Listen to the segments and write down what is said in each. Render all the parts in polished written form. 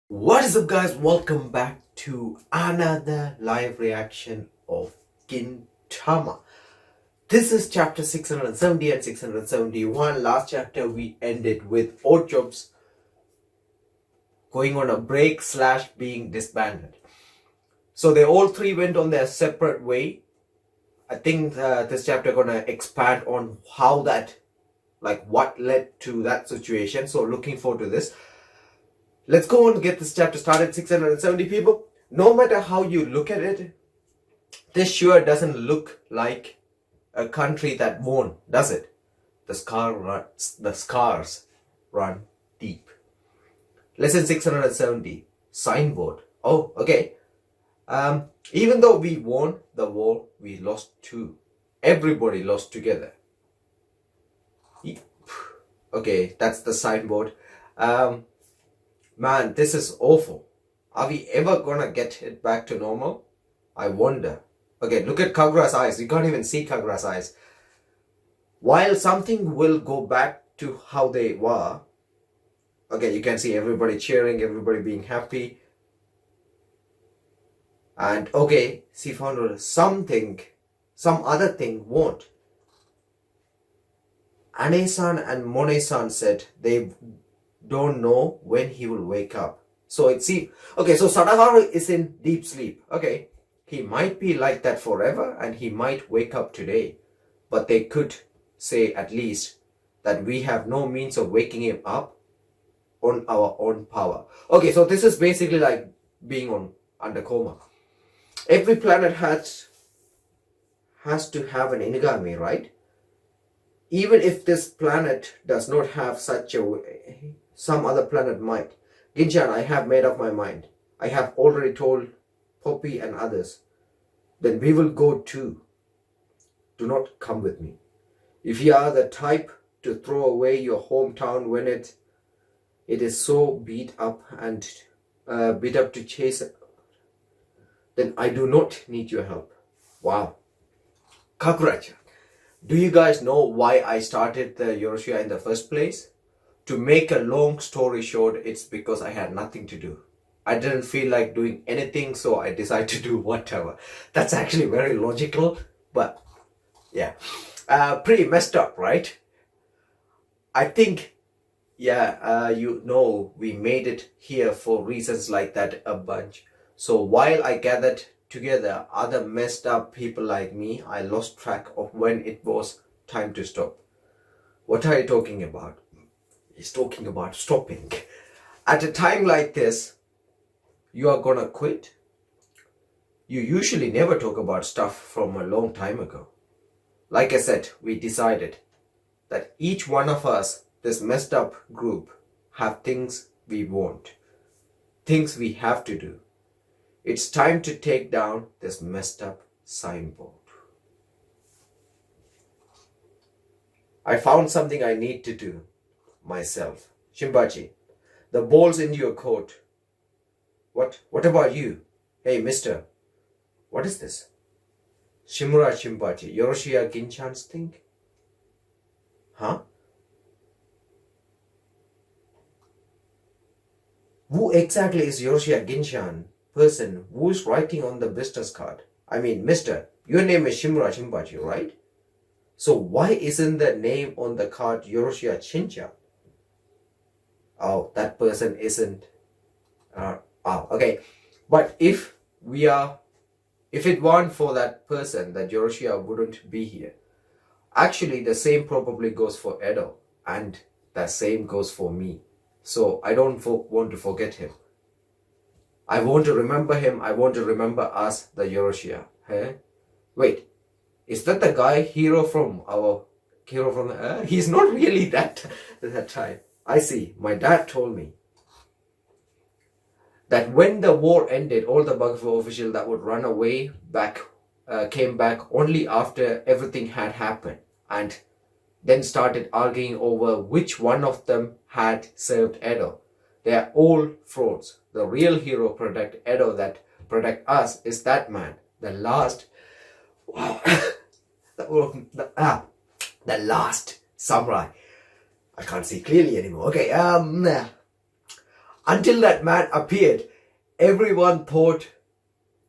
What is up, guys? Welcome back to another live reaction of Gintama. This is chapter 670 and 671. Last chapter we ended with odd jobs going on a break / being disbanded. So they all three went on their separate way. I think this chapter gonna expand on how that, like what led to that situation. So looking forward to this. Let's go on and get this chapter started. 670 people. No matter how you look at it, this sure doesn't look like a country that won, does it? The scars run deep. Lesson 670. Signboard. Oh, okay. Even though we won the war, we lost too. Everybody lost together. Okay, that's the signboard. Man, this is awful. Are we ever gonna get it back to normal? I wonder. Okay, look at Kagura's eyes. You can't even see Kagura's eyes. While something will go back to how they were, okay, you can see everybody cheering, everybody being happy. And okay, she found some other thing won't. Ane-san and Mone-san said they don't know when he will wake up. So it seems, okay, so Sadaharu is in deep sleep. Okay, he might be like that forever and he might wake up today. But they could say at least that we have no means of waking him up on our own power. Okay, so this is basically like being under coma. Every planet has to have an Inugami, right? Even if this planet does not have such a way, some other planet might. Ginchan, I have made up my mind. I have already told Poppy and others. Then we will go too. Do not come with me. If you are the type to throw away your hometown when it is so beat up to chase it, then I do not need your help. Wow. Kakuracha, do you guys know why I started the Yorushia in the first place? To make a long story short, it's because I had nothing to do. I didn't feel like doing anything, so I decided to do whatever. That's actually very logical, but yeah. Pretty messed up, right? I think, yeah, we made it here for reasons like that a bunch. So while I gathered together other messed up people like me, I lost track of when it was time to stop. What are you talking about? He's talking about stopping. At a time like this, you are gonna quit? You usually never talk about stuff from a long time ago. Like I said, we decided that each one of us, this messed up group, have things we want. Things we have to do. It's time to take down this messed up signboard. I found something I need to do myself. Shinpachi, the ball's in your court. What about you? Hey, mister, what is this? Shimura Shinpachi, Yorushia Ginchan's thing? Huh? Who exactly is Yorushia Ginchan person who's writing on the business card? I mean, mister, your name is Shimura Shinpachi, right? So why isn't the name on the card Yorushia Shinchan? Oh, that person isn't. Okay. But if it weren't for that person, that Yorushia wouldn't be here. Actually, the same probably goes for Edo, and the same goes for me. So I don't want to forget him. I want to remember him. I want to remember us, the Yorushia. Hey? Wait, is that the guy hero from the he's not really that type. I see. My dad told me that when the war ended, all the Bhagavad officials that would run away came back only after everything had happened, and then started arguing over which one of them had served Edo. They are all frauds. The real hero protect Edo, that protect us, is that man, the last the last samurai. I can't see clearly anymore. Okay, Until that man appeared, everyone thought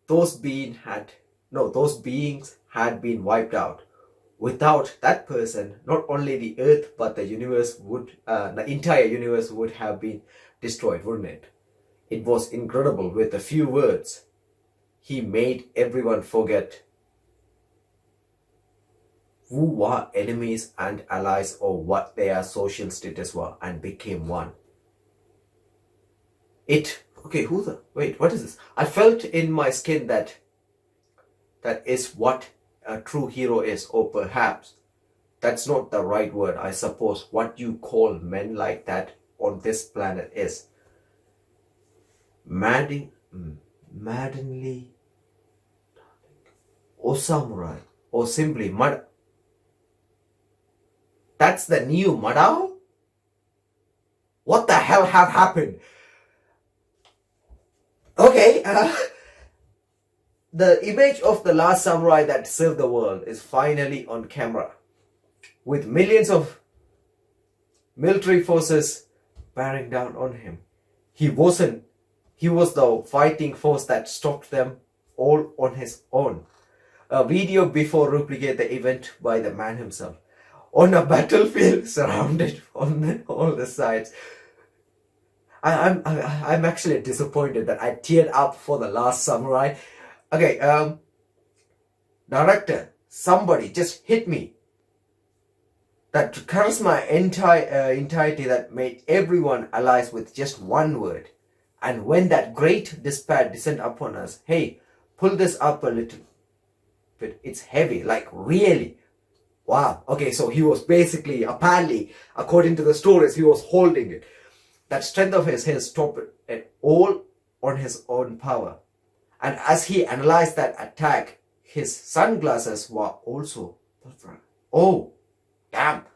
those beings had been wiped out. Without that person, not only the earth but the entire universe would have been destroyed, wouldn't it? It was incredible. With a few words, he made everyone forget who were enemies and allies or what their social status were and became one. What is this? I felt in my skin that is what a true hero is, or perhaps that's not the right word. I suppose what you call men like that on this planet is maddeningly or samurai or simply mad. That's the new Madao? What the hell have happened? Okay, the image of the last samurai that served the world is finally on camera, with millions of military forces bearing down on him. He was the fighting force that stopped them all on his own. A video before replicate the event by the man himself. On a battlefield surrounded on all the sides. I'm actually disappointed that I teared up for the last samurai. Okay, director, somebody just hit me. That charisma entirety that made everyone alive with just one word. And when that great despair descended upon us, hey, pull this up a little bit. It's heavy, like really. Wow. Okay, so he was basically, apparently, according to the stories, he was holding it. That strength of his stopped it all on his own power. And as he analyzed that attack, his sunglasses were also different. Oh, damn.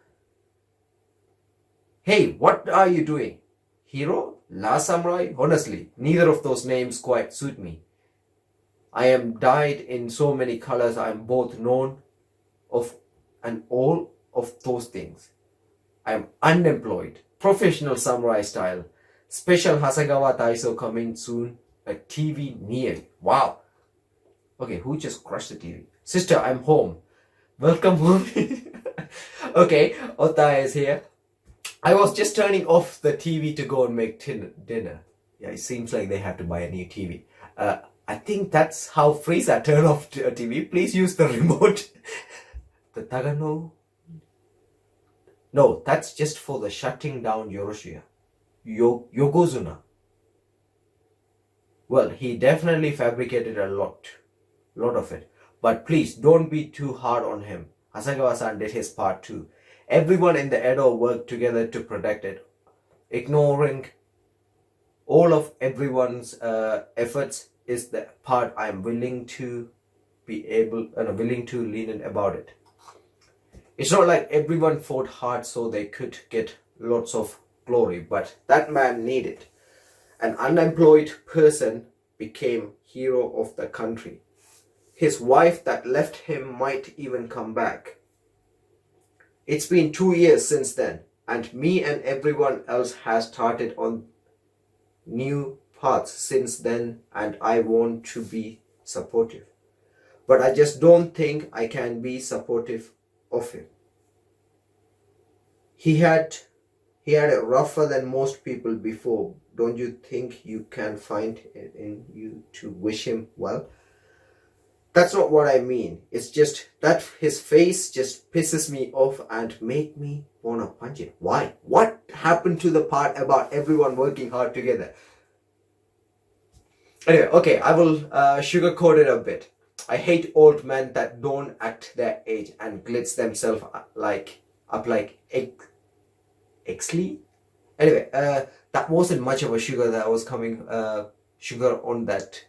Hey, what are you doing? Hero? Last samurai? Honestly, neither of those names quite suit me. I am dyed in so many colors. I am both known of and all of those things. I am unemployed. Professional samurai style. Special Hasagawa Taiso coming soon. A TV near. Wow. Okay, who just crushed the TV? Sister, I'm home. Welcome home. Okay, Ota is here. I was just turning off the TV to go and make dinner. Yeah, it seems like they have to buy a new TV. I think that's how Frieza turned off a TV. Please use the remote. The Tagano. No, that's just for the shutting down Yoroshiya. Yokozuna. Well, he definitely fabricated a lot of it. But please, don't be too hard on him. Asagawa-san did his part too. Everyone in the Edo worked together to protect it. Ignoring all of everyone's efforts is the part I'm willing to lean about it. It's not like everyone fought hard so they could get lots of glory, but that man needed. An unemployed person became hero of the country. His wife that left him might even come back. It's been 2 years since then, and me and everyone else has started on new paths since then, and I want to be supportive. But I just don't think I can be supportive of him. He had it rougher than most people before. Don't you think you can find it in you to wish him well? That's not what I mean. It's just that his face just pisses me off and make me wanna punch it. Why? What happened to the part about everyone working hard together? Anyway, okay, I will sugarcoat it a bit. I hate old men that don't act their age and glitz themselves up like Exley. Anyway, that wasn't much of a sugar that was coming, sugar on that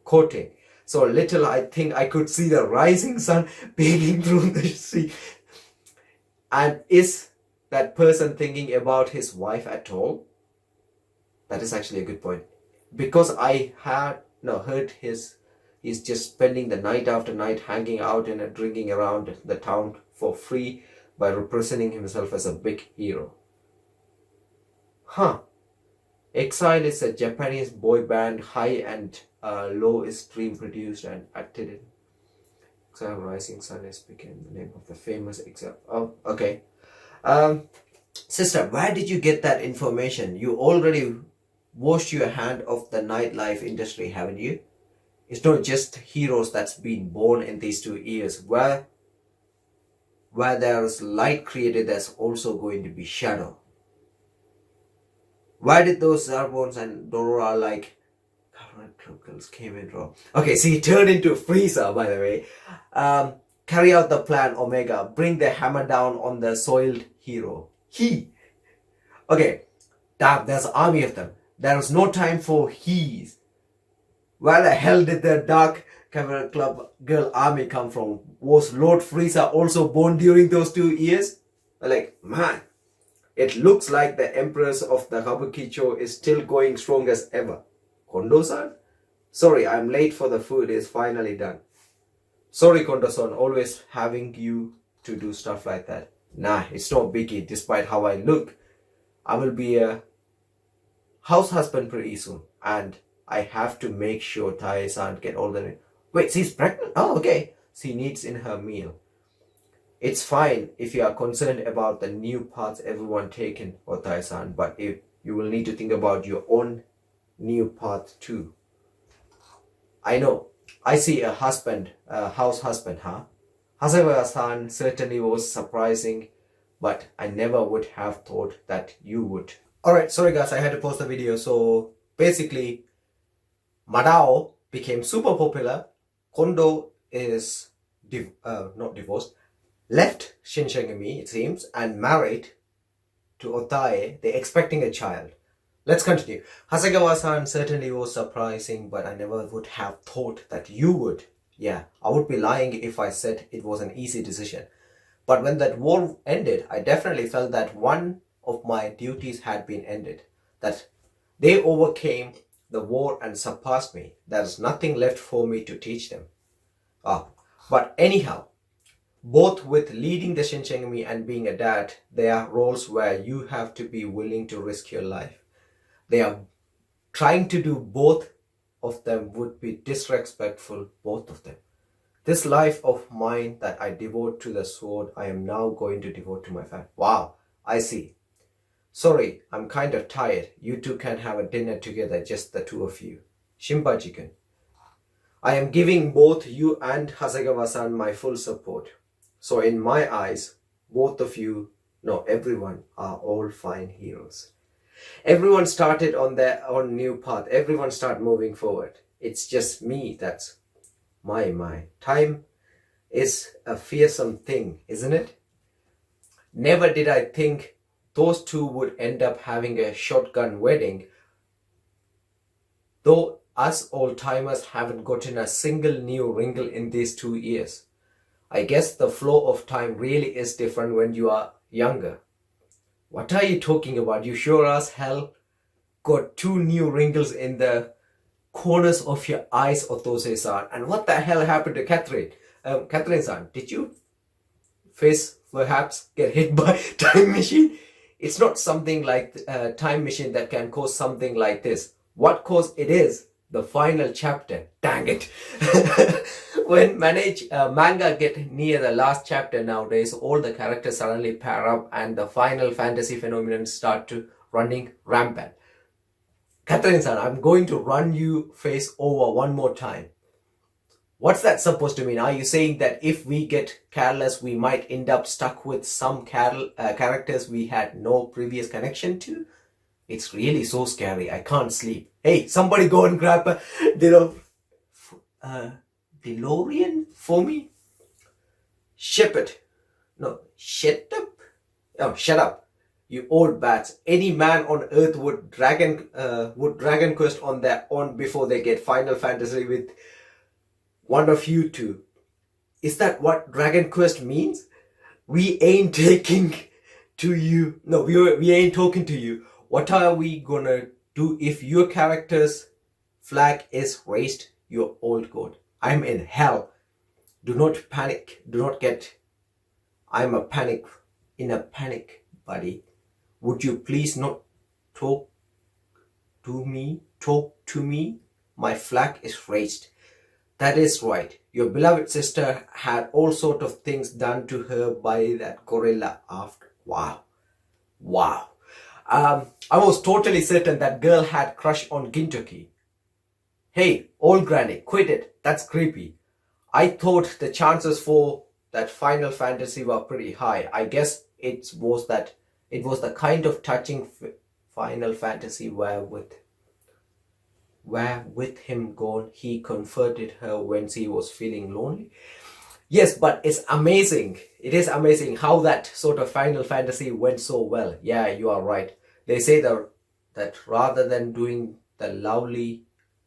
coating. So little I think I could see the rising sun peeking through the sea. And is that person thinking about his wife at all? That is actually a good point. Because I had heard he's just spending the night after night hanging out and drinking around the town for free by representing himself as a big hero. Huh. Exile is a Japanese boy band, high and low is stream produced and acted in. Exile Rising Sun has become the name of the famous Exile. Oh, okay. Sister, where did you get that information? You already washed your hand of the nightlife industry, haven't you? It's not just heroes that's been born in these 2 years. Where there's light created, there's also going to be shadow. Why did those Zarbons and Dorora like girls came in wrong? Okay, so he turned into Frieza, by the way. Carry out the plan, Omega. Bring the hammer down on the soiled hero. Okay, damn, there's an army of them. There was no time for he's. Where the hell did the Dark Cavalry Club girl army come from? Was Lord Frieza also born during those 2 years? Like, man, it looks like the Empress of the Kabukicho is still going strong as ever. Kondo-san? Sorry, I'm late for the food. It's finally done. Sorry, Kondo-san, always having you to do stuff like that. Nah, it's no biggie. Despite how I look, I will be a house husband pretty soon. And I have to make sure Tai-san get all the... Wait, she's pregnant? Oh, okay. She needs in her meal. It's fine if you are concerned about the new paths everyone taken, Tai-san, but if you will need to think about your own new path too. I know. I see a husband, a house husband, huh? Hasegawa-san certainly was surprising, but I never would have thought that you would. Alright, sorry guys, I had to post the video. So basically, Madao became super popular. Kondo is not divorced, left Shinsengumi, it seems, and married to Otae. They're expecting a child. Let's continue. Hasegawa-san certainly was surprising, but I never would have thought that you would. Yeah, I would be lying if I said it was an easy decision. But when that war ended, I definitely felt that one of my duties had been ended. That they overcame the war and surpassed me. There's nothing left for me to teach them. But anyhow, both with leading the Shinsengumi and being a dad, there are roles where you have to be willing to risk your life. They are trying to do both of them would be disrespectful, both of them. This life of mine that I devote to the sword, I am now going to devote to my family. Wow, I see. Sorry, I'm kind of tired. You two can have a dinner together, just the two of you. Shinpachi-kun. I am giving both you and Hasegawa-san my full support. So in my eyes, both of you, no, everyone are all fine heroes. Everyone started on their own new path. Everyone start moving forward. It's just me that's my. Time is a fearsome thing, isn't it? Never did I think those two would end up having a shotgun wedding. Though us old-timers haven't gotten a single new wrinkle in these 2 years. I guess the flow of time really is different when you are younger. What are you talking about? You sure as hell got 2 new wrinkles in the corners of your eyes, Otose-san. And what the hell happened to Catherine? Catherine-san, did you face perhaps get hit by time machine? It's not something like a time machine that can cause something like this. What caused it is the final chapter. Dang it. When manga get near the last chapter nowadays, all the characters suddenly pair up and the final fantasy phenomenon start to running rampant. Catherine-san, I'm going to run you face over one more time. What's that supposed to mean? Are you saying that if we get careless, we might end up stuck with some characters we had no previous connection to? It's really so scary. I can't sleep. Hey, somebody go and grab a DeLorean for me? Ship it. No, shut up. Oh, shut up. You old bats. Any man on earth would Dragon Quest on their own before they get Final Fantasy with one of you two. Is that what Dragon Quest means? We ain't taking to you. No, we ain't talking to you. What are we gonna do if your character's flag is raised, you old goat? I'm in hell. Do not panic. Do not get... I'm in a panic, buddy. Would you please not talk talk to me, my flag is raised. That is right. Your beloved sister had all sort of things done to her by that gorilla after. Wow. Wow. I was totally certain that girl had crush on Gintoki. Hey, old granny, quit it. That's creepy. I thought the chances for that Final Fantasy were pretty high. I guess it was the kind of touching Final Fantasy where with him gone, he comforted her when she was feeling lonely. Yes, but it's amazing. It is amazing how that sort of Final Fantasy went so well. Yeah, you are right. They say that rather than doing the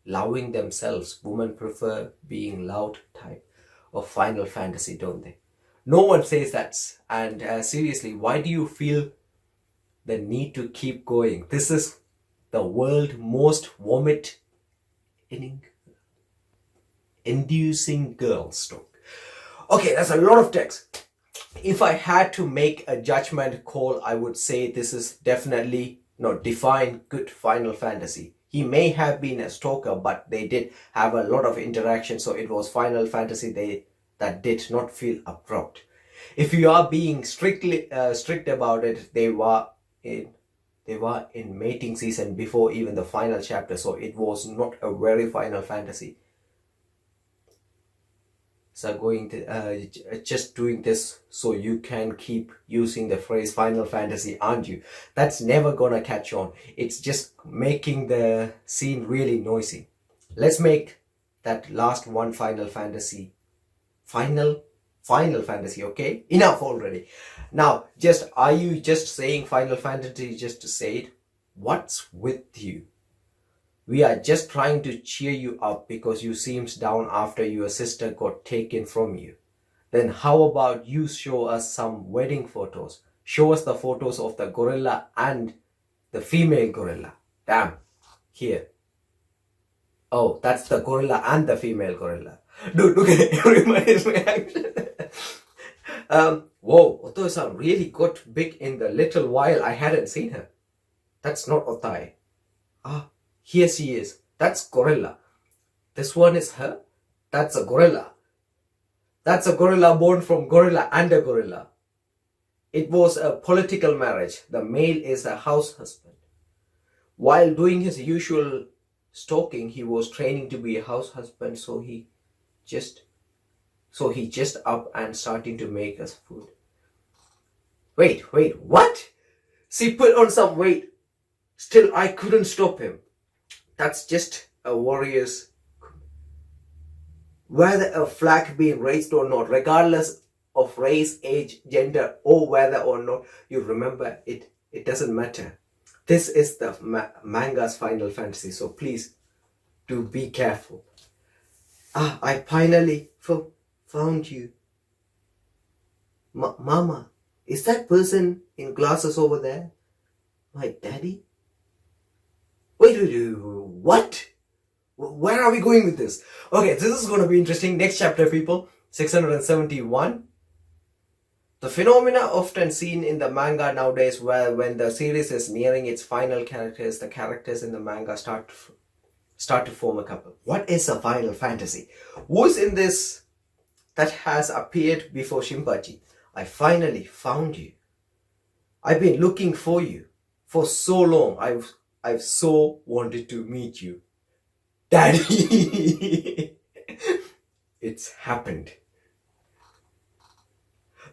loving themselves, women prefer being loved type of Final Fantasy, don't they? No one says that. And seriously, why do you feel the need to keep going? This is the world most vomit inducing girl story. Okay, that's a lot of text. If I had to make a judgment call, I would say this is definitely not define good Final Fantasy. He may have been a stalker, but they did have a lot of interaction, so it was Final Fantasy that did not feel abrupt. If you are being strict about it, they were in mating season before even the final chapter, so it was not a very Final Fantasy. So going to just doing this so you can keep using the phrase Final Fantasy, aren't you? That's never gonna catch on. It's just making the scene really noisy. Let's make that last one Final Fantasy. Final Fantasy, okay? Enough already. Now, are you just saying Final Fantasy just to say it? What's with you? We are just trying to cheer you up because you seems down after your sister got taken from you. Then how about you show us some wedding photos? Show us the photos of the gorilla and the female gorilla. Damn. Here. Oh, that's the gorilla and the female gorilla. Dude, look at everybody's reaction. Whoa, Oto-san really got big in the little while I hadn't seen her. That's not Otai. Ah, here she is. That's gorilla. This one is her. That's a gorilla. That's a gorilla born from gorilla and a gorilla. It was a political marriage. The male is a house husband. While doing his usual stalking, he was training to be a house husband, so he just up and starting to make us food. Wait, what? She put on some weight. Still, I couldn't stop him. That's just a warrior's. Whether a flag being raised or not, regardless of race, age, gender, or whether or not you remember it, it doesn't matter. This is the manga's Final Fantasy, so please do be careful. Ah, I finally found you. Mama, is that person in glasses over there my daddy? Wait, what? Where are we going with this? Okay, this is going to be interesting. Next chapter, people. 671. The phenomena often seen in the manga nowadays, where when the series is nearing its final characters, the characters in the manga start to form a couple. What is a Final Fantasy? Who is in this that has appeared before Shinpachi? I finally found you. I've been looking for you for so long. I've so wanted to meet you. Daddy! It's happened.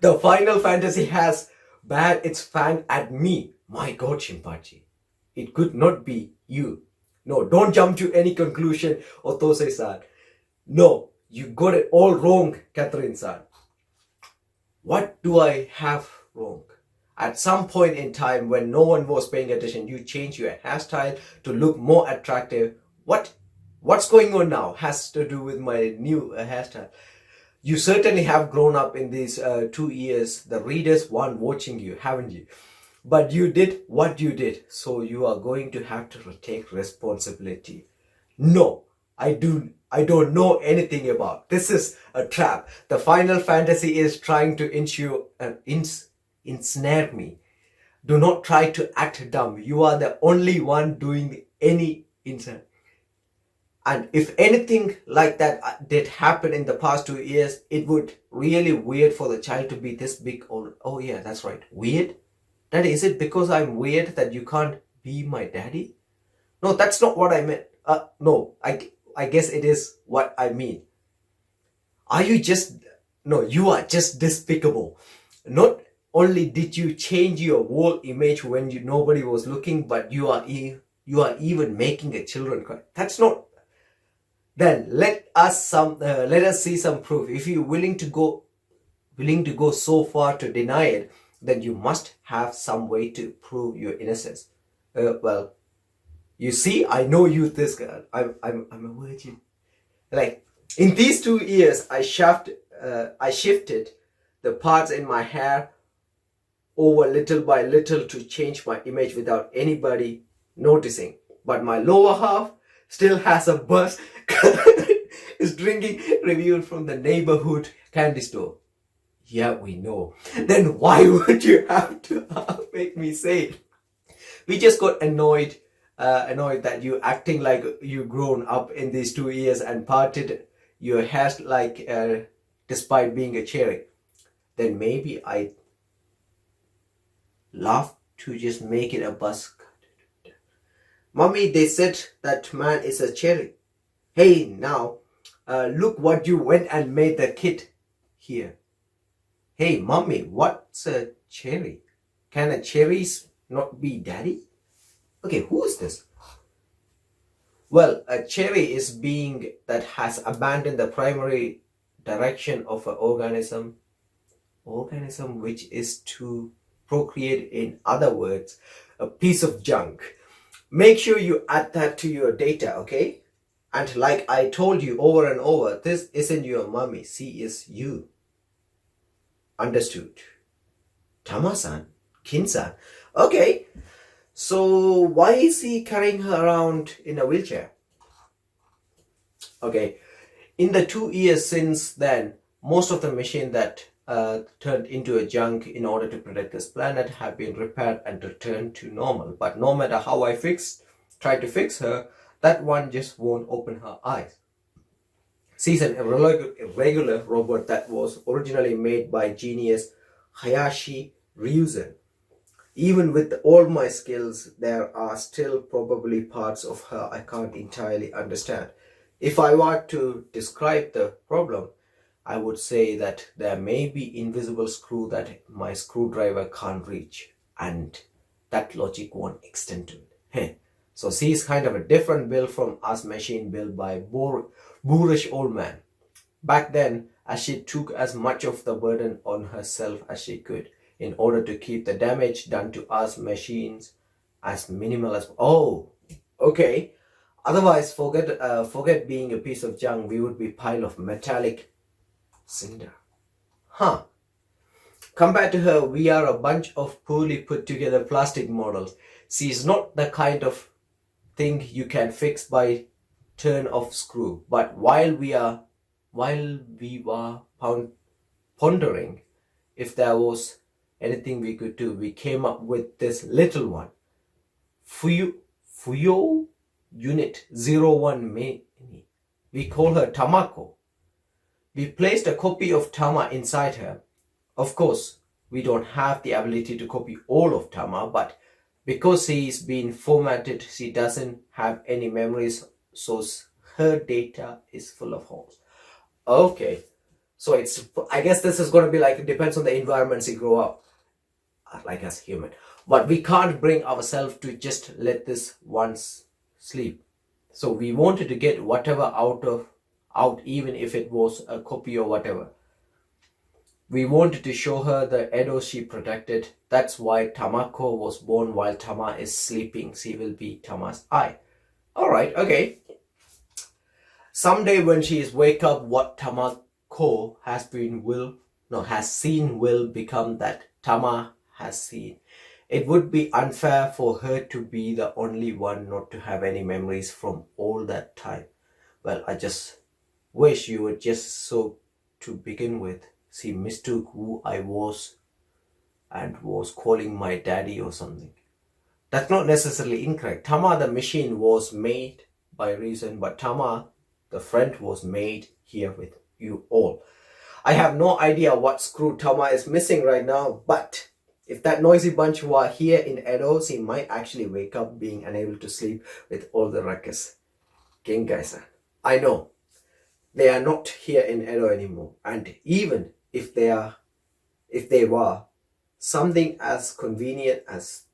The Final Fantasy has bared its fang at me. My God, Shinpachi. It could not be you. No, don't jump to any conclusion, Otose-san. No, you got it all wrong, Catherine-san. What do I have wrong? At some point in time when no one was paying attention, you changed your hairstyle to look more attractive. What's going on now has to do with my new hairstyle. You certainly have grown up in these 2 years. The readers weren't watching you, haven't you? But you did what you did, so you are going to have to take responsibility. No, I don't know anything about. This is a trap. The Final Fantasy is trying to ensnare me. Do not try to act dumb. You are the only one doing any incident. And if anything like that did happen in the past 2 years, it would really weird for the child to be this big. Oh yeah, that's right. Weird? Daddy, is it because I'm weird that you can't be my daddy? No, that's not what I meant. No, I guess it is what I mean. Are you just... No, you are just despicable. Not only did you change your whole image when nobody was looking, but you are even making a children cry. That's not... Then let us see some proof. If you're willing to go so far to deny it, then you must have some way to prove your innocence. Well, you see, I know you, this girl. I'm a virgin. Like, in these 2 years, I shifted the parts in my hair over little by little to change my image without anybody noticing. But my lower half still has a buzz. Is drinking reviewed from the neighborhood candy store. Yeah, we know. Then why would you have to make me say it? We just got annoyed that you acting like you grown up in these 2 years and parted your hair like despite being a cherry. Then maybe I laugh to just make it a buzz. Mommy, they said that man is a cherry. Hey, now, look what you went and made the kid here. Hey, mommy, what's a cherry? Can a cherries not be daddy? Okay, who is this? Well, a cherry is being that has abandoned the primary direction of an organism which is to procreate, in other words, a piece of junk. Make sure you add that to your data, okay? And like I told you over and over, this isn't your mommy, she is you. Understood? Tama-san? Kin-san? Okay, so why is he carrying her around in a wheelchair? Okay, in the 2 years since then, most of the machines that turned into a junk in order to protect this planet have been repaired and returned to normal. But no matter how I try to fix her, that one just won't open her eyes. She's an irregular robot that was originally made by genius Hayashi Ryuzen. Even with all my skills, there are still probably parts of her I can't entirely understand. If I were to describe the problem, I would say that there may be invisible screw that my screwdriver can't reach, and that logic won't extend to it. So she is kind of a different build from us machine built by boorish old man. Back then, as she took as much of the burden on herself as she could in order to keep the damage done to us machines as minimal as... Oh, okay. Otherwise, forget being a piece of junk. We would be pile of metallic cinder. Huh. Compared to her, we are a bunch of poorly put together plastic models. She is not the kind of thing you can fix by turn of screw. But while we were pondering if there was anything we could do, we came up with this little one. Fuyo Unit 01 Mini. We call her Tamako. We placed a copy of Tama inside her. Of course, we don't have the ability to copy all of Tama, but because she's been formatted, she doesn't have any memories, so her data is full of holes. Okay, so I guess this is going to be like, it depends on the environment she grow up, like as human. But we can't bring ourselves to just let this once sleep. So we wanted to get whatever out, even if it was a copy or whatever. We wanted to show her the Edo she protected. That's why Tamako was born while Tama is sleeping. She will be Tama's eye. Alright, okay. Someday when she is wake up, what Tamako has seen will become that Tama has seen. It would be unfair for her to be the only one not to have any memories from all that time. Well, I just wish you were just so to begin with. She mistook who I was and was calling my daddy or something. That's not necessarily incorrect. Tama the machine was made by reason, but Tama the friend was made here with you all. I have no idea what screw Tama is missing right now, but if that noisy bunch were here in Edo, she might actually wake up being unable to sleep with all the ruckus. Gengai-san. I know. They are not here in Edo anymore. And even if they were, something as convenient as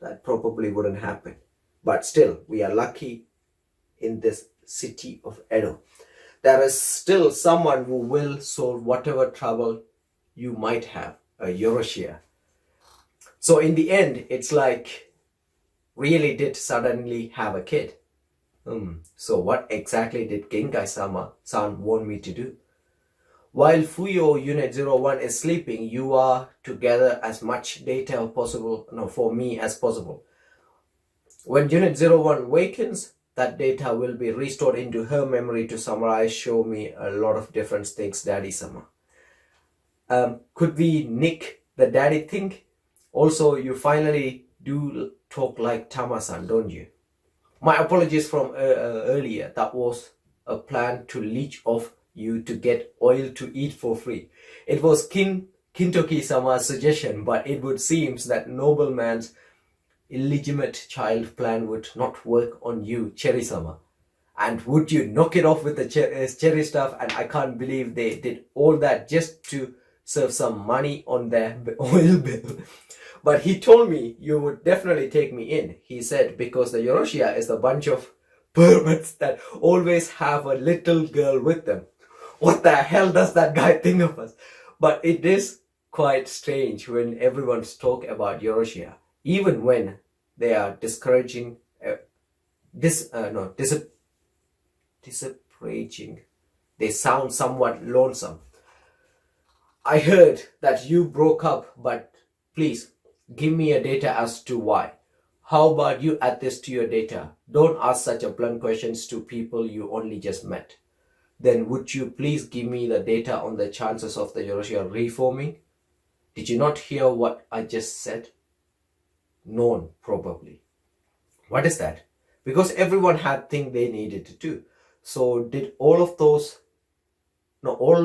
that probably wouldn't happen. But still, we are lucky in this city of Edo. There is still someone who will solve whatever trouble you might have, a Yoroshia. So in the end, it's like, really did suddenly have a kid. So what exactly did Gengai-sama-san want me to do? While Fuyo Unit 01 is sleeping, you are to gather as much data possible, for me as possible. When Unit 01 wakens, that data will be restored into her memory to summarize, show me a lot of different things, Daddy-sama. Could we nick the daddy thing? Also, you finally do talk like Tama-san, don't you? My apologies from earlier. That was a plan to leech off you to get oil to eat for free. It was Kintoki-sama's suggestion, but it would seem that nobleman's illegitimate child plan would not work on you, Cherry-sama. And would you knock it off with the cherry stuff? And I can't believe they did all that just to save some money on their oil bill. But he told me you would definitely take me in. He said because the Yoroshia is a bunch of perverts that always have a little girl with them. What the hell does that guy think of us? But it is quite strange when everyone's talk about Yoroshia, even when they are discouraging, disappointing. They sound somewhat lonesome. I heard that you broke up, but please give me a data as to why. How about you add this to your data? Don't ask such a blunt questions to people you only just met. Then would you please give me the data on the chances of the Yoroshia reforming? Did you not hear what I just said? None, probably. What is that? Because everyone had things they needed to do. So did all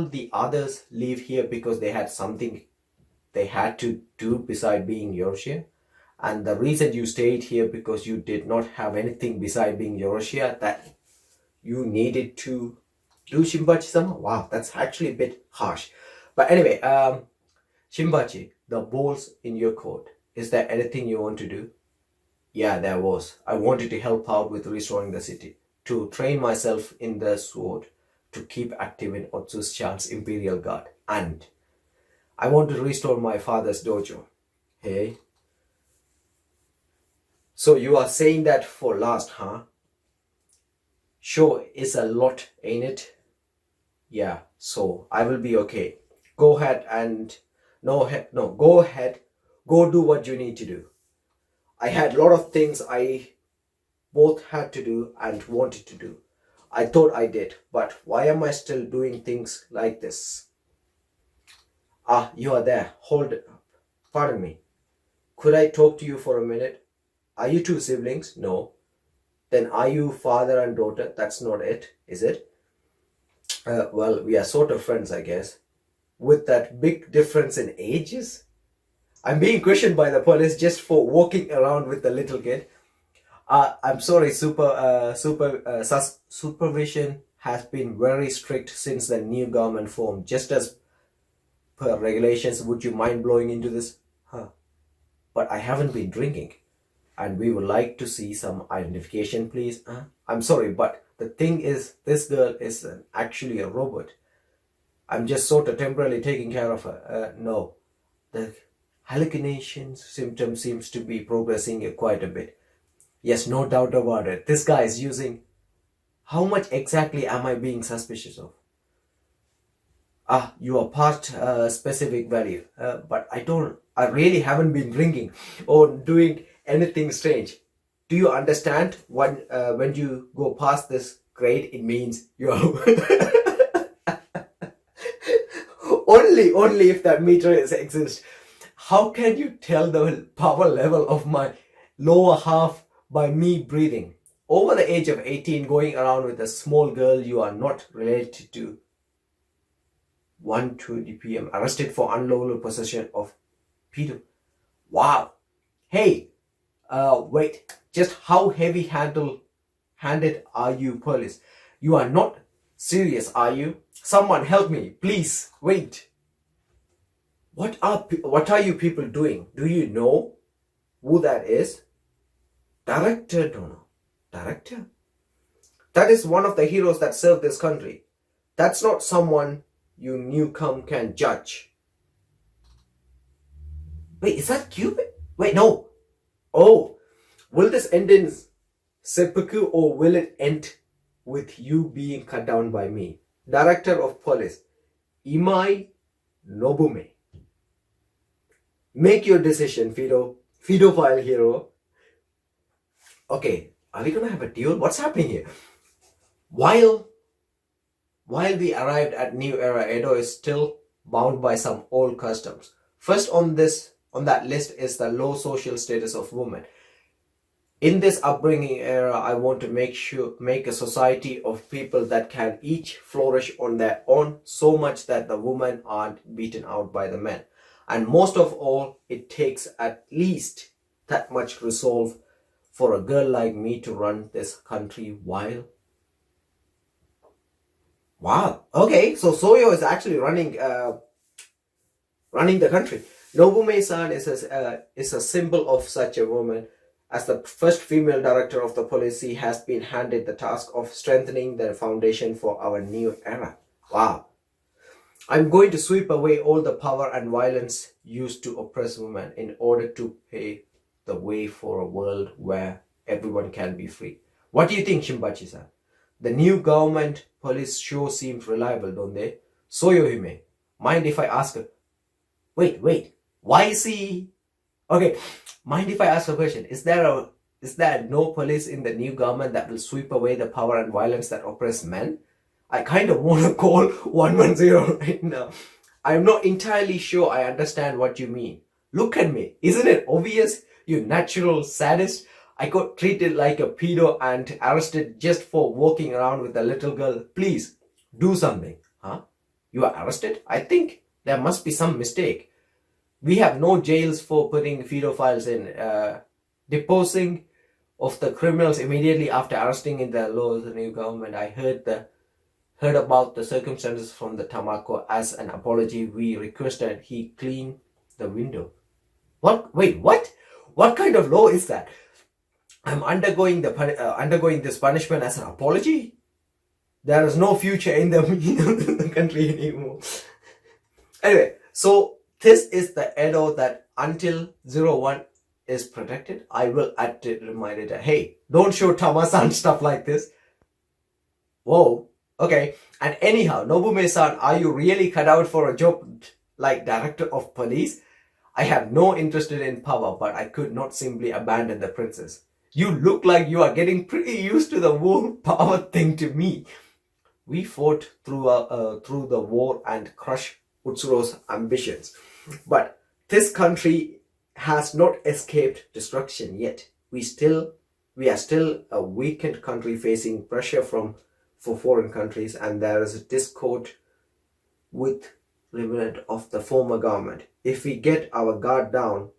the others leave here because they had something they had to do beside being Yoroshia? And the reason you stayed here because you did not have anything beside being Yoroshia that you needed to do, Shinpachi-sama? Wow, that's actually a bit harsh. But anyway, Shinpachi, the ball's in your court. Is there anything you want to do? Yeah, there was. I wanted to help out with restoring the city, to train myself in the sword, to keep active in Otsu's-chan's Imperial Guard, and I want to restore my father's dojo. Hey? So you are saying that for last, huh? Sure, it's a lot, ain't it? Yeah, so I will be okay. Go ahead and... go ahead. Go do what you need to do. I had a lot of things I both had to do and wanted to do. I thought I did, but why am I still doing things like this? Ah, you are there. Hold up. Pardon me. Could I talk to you for a minute? Are you two siblings? No. Then are you father and daughter? That's not it, is it? Well, we are sort of friends, I guess. With that big difference in ages? I'm being questioned by the police just for walking around with the little kid. I'm sorry, supervision has been very strict since the new government formed. Just as per regulations, would you mind blowing into this? Huh. But I haven't been drinking. And we would like to see some identification, please. I'm sorry, but the thing is, this girl is actually a robot. I'm just sort of temporarily taking care of her. No. The hallucination symptom seems to be progressing quite a bit. Yes, no doubt about it. This guy is using... How much exactly am I being suspicious of? You are past specific value. But I really haven't been drinking or doing anything strange. Do you understand when you go past this grade, it means you're... only if that meter exists. How can you tell the power level of my lower half by me breathing. Over the age of 18, going around with a small girl you are not related to. 1:20 p.m. Arrested for unlawful possession of pedo. Wow. Hey, wait. Just how handed are you, police? You are not serious, are you? Someone help me, please. Wait. What are you people doing? Do you know who that is? Director, don't know. Director? That is one of the heroes that served this country. That's not someone you newcome can judge. Wait, is that Cupid? Wait, no. Oh, will this end in seppuku or will it end with you being cut down by me? Director of Police, Imai Nobume. Make your decision, Fidophile hero. Okay, are we gonna have a duel? What's happening here? While we arrived at New Era, Edo is still bound by some old customs. First on that list is the low social status of women. In this upbringing era, I want to make a society of people that can each flourish on their own, so much that the women aren't beaten out by the men. And most of all, it takes at least that much resolve for a girl like me to run this country while. Wow. Okay, so Soyo is actually running the country. Nobume-san is a symbol of such a woman. As the first female director of the police, she has been handed the task of strengthening the foundation for our new era. Wow. I'm going to sweep away all the power and violence used to oppress women in order to pave the way for a world where everyone can be free. What do you think, Shinpachi-san? The new government police sure seems reliable, don't they? Soyohime, mind if I ask her? Wait, why is he? Okay, mind if I ask a question? Is there no police in the new government that will sweep away the power and violence that oppress men? I kind of want to call 110 right now. I'm not entirely sure I understand what you mean. Look at me. Isn't it obvious, you natural sadist? I got treated like a pedo and arrested just for walking around with a little girl. Please, do something. Huh? You are arrested? I think there must be some mistake. We have no jails for putting pedophiles in. Deposing of the criminals immediately after arresting in the law of the new government. I heard about the circumstances from the Tamako. As an apology, we requested he clean the window. What? Wait, what? What kind of law is that? I'm undergoing this punishment as an apology? There is no future in the country anymore. Anyway, so this is the Edo that until 01 is protected. I will add to remind it, hey, don't show Tama-san stuff like this. Whoa. Okay, and anyhow, Nobume-san, are you really cut out for a job like director of police? I have no interest in power, but I could not simply abandon the princess. You look like you are getting pretty used to the whole power thing to me. We fought through the war and crushed Utsuro's ambitions. But this country has not escaped destruction yet. We are still a weakened country facing pressure for foreign countries, and there is a discord with remnant of the former government. If we get our guard down,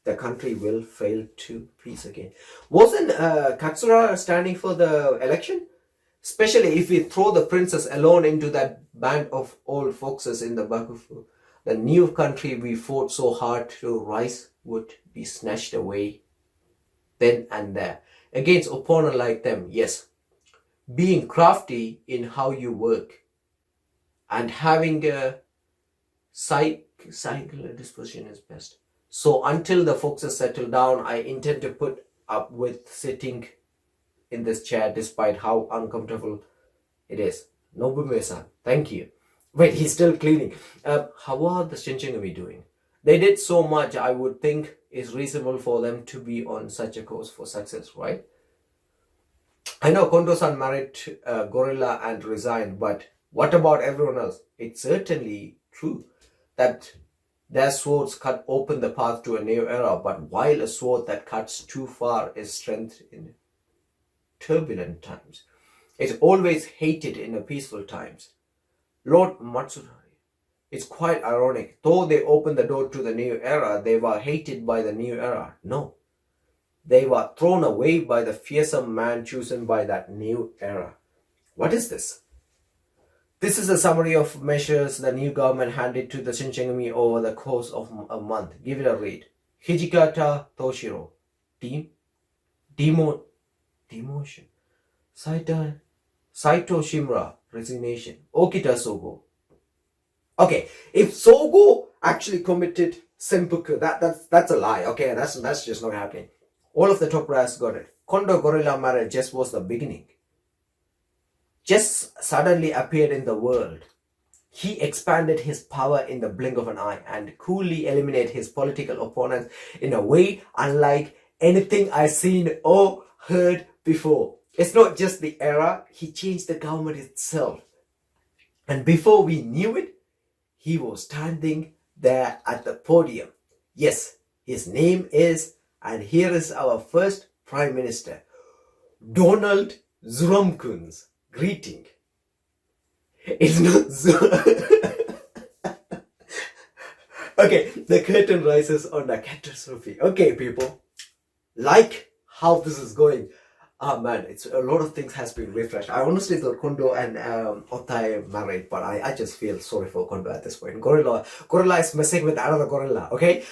the country will fail to peace again. Wasn't Katsura standing for the election? Especially if we throw the princess alone into that band of old foxes in the Bakufu, the new country we fought so hard to rise would be snatched away then and there. Against opponent like them, yes. Being crafty in how you work and having a cycle disposition is best. So until the foxes settle down, I intend to put up with sitting in this chair despite how uncomfortable it is. Nobume-san, thank you. Wait, he's still cleaning. How are the Shinchingumi doing? They did so much, I would think it's reasonable for them to be on such a course for success, right? I know Kondo-san married Gorilla and resigned, but what about everyone else? It's certainly true that Their swords cut open the path to a new era, but while a sword that cuts too far is strength in turbulent times, it's always hated in the peaceful times. Lord Matsurari. It's quite ironic. Though they opened the door to the new era, they were hated by the new era. No. They were thrown away by the fearsome man chosen by that new era. What is this? This is a summary of measures the new government handed to the Shinsengumi over the course of a month. Give it a read. Hijikata Toshiro. Demotion. Saito Shimura. Resignation. Okita Sogo. Okay, if Sogo actually committed seppuku, that's a lie. Okay, that's just not happening. All of the top brass got it. Kondo Gorilla marriage just was the beginning. Just suddenly appeared in the world. He expanded his power in the blink of an eye and coolly eliminated his political opponents in a way unlike anything I've seen or heard before. It's not just the era, he changed the government itself. And before we knew it, he was standing there at the podium. Yes, his name is, and here is our first Prime Minister, Donald Zurumkun's greeting. It's not Okay, the curtain rises on a catastrophe. Okay, people, like how this is going. Ah man, it's a lot of things has been refreshed. I honestly thought Kondo and Otai married, but I just feel sorry for Kondo at this point. Gorilla is messing with another gorilla, okay?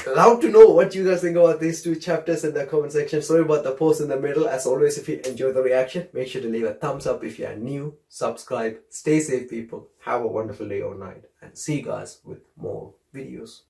Allowed to know what you guys think about these two chapters in the comment section. Sorry about the pause in the middle. As always, if you enjoyed the reaction, make sure to leave a thumbs up. If you are new, subscribe. Stay safe, people. Have a wonderful day or night. And see you guys with more videos.